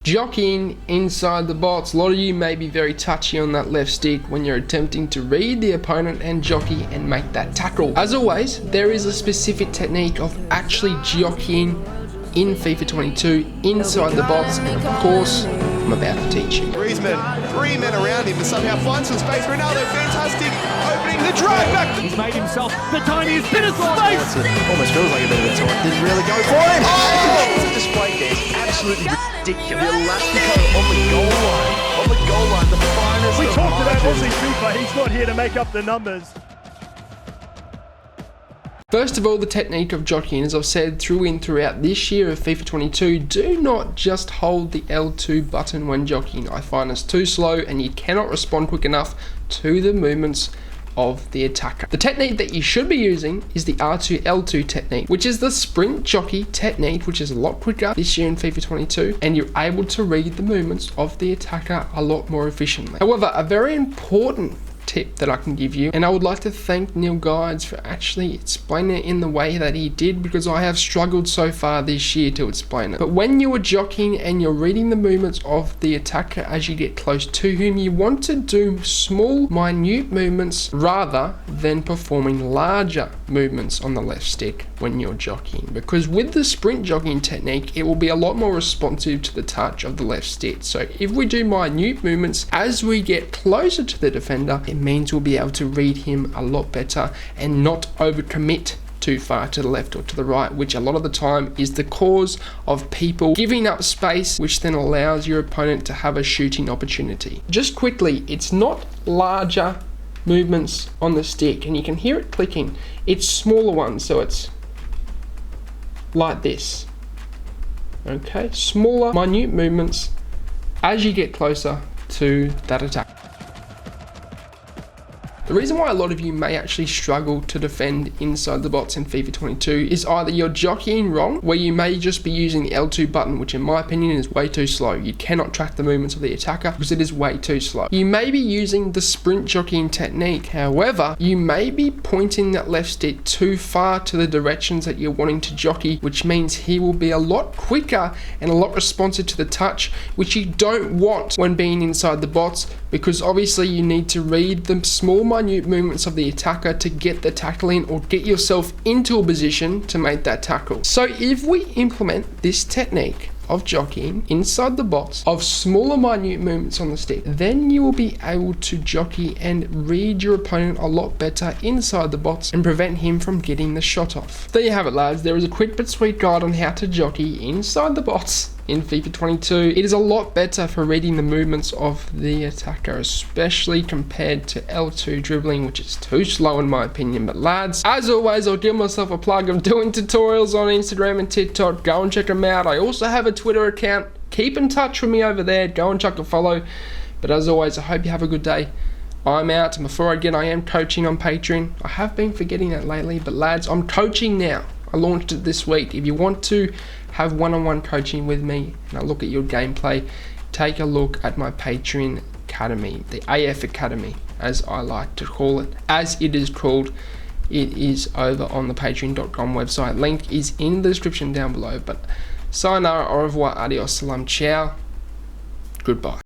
Jockeying inside the box. A lot of you may be very touchy on that left stick when you're attempting to read the opponent and jockey and make that tackle. As always, there is a specific technique of actually jockeying in FIFA 22 inside the box, and of course, I'm about to teach you. Griezmann, 3 men around him to somehow find some space. Ronaldo, fantastic, opening the drive back. He's made himself the tiniest bit of space. Almost feels like a bit of a taunt. Didn't really go for it. Oh! It's a display there. Absolutely ridiculous. The Elastico on the goal line. On the goal line, the finest. We talked about AUSSIEFIFA. He's not here to make up the numbers. First of all, the technique of jockeying, as I've said throughout this year of FIFA 22, do not just hold the L2 button when jockeying. I find it's too slow and you cannot respond quick enough to the movements of the attacker. The technique that you should be using is the R2 L2 technique, which is the sprint jockey technique, which is a lot quicker this year in FIFA 22, and you're able to read the movements of the attacker a lot more efficiently. However, a very important tip that I can give you, and I would like to thank Neil Guides for actually explaining it in the way that he did, because I have struggled so far this year to explain it. But when you are jockeying and you're reading the movements of the attacker as you get close to him, you want to do small, minute movements rather than performing larger movements on the left stick when you're jockeying, because with the sprint jockeying technique it will be a lot more responsive to the touch of the left stick. So if we do minute movements as we get closer to the defender, it means we'll be able to read him a lot better and not overcommit too far to the left or to the right, which a lot of the time is the cause of people giving up space, which then allows your opponent to have a shooting opportunity. Just quickly, it's not larger movements on the stick, and you can hear it clicking. It's smaller ones, so it's like this. Okay, smaller, minute movements as you get closer to that attack. The reason why a lot of you may actually struggle to defend inside the box in FIFA 22 is either you're jockeying wrong, where you may just be using the L2 button, which in my opinion is way too slow. You cannot track the movements of the attacker because it is way too slow. You may be using the sprint jockeying technique, however, you may be pointing that left stick too far to the directions that you're wanting to jockey, which means he will be a lot quicker and a lot responsive to the touch, which you don't want when being inside the box, because obviously you need to read the small minute movements of the attacker to get the tackle in or get yourself into a position to make that tackle. So if we implement this technique of jockeying inside the box of smaller minute movements on the stick, then you will be able to jockey and read your opponent a lot better inside the box and prevent him from getting the shot off. There you have it, lads. There is a quick but sweet guide on how to jockey inside the box in FIFA 22. It is a lot better for reading the movements of the attacker, especially compared to L2 dribbling, which is too slow in my opinion. But lads, as always, I'll give myself a plug. I'm doing tutorials on Instagram and TikTok. Go and check them out. I also have a Twitter account. Keep in touch with me over there. Go and chuck a follow. But as always, I hope you have a good day. I'm out, and before I get, I am coaching on Patreon. I have been forgetting that lately, but lads, I'm coaching now. I launched it this week. If you want to have one-on-one coaching with me and I look at your gameplay, take a look at my Patreon Academy, the AF Academy, as I like to call it, as it is called. It is over on the patreon.com website. Link is in the description down below. But sayonara, au revoir, adios, salam, ciao, goodbye.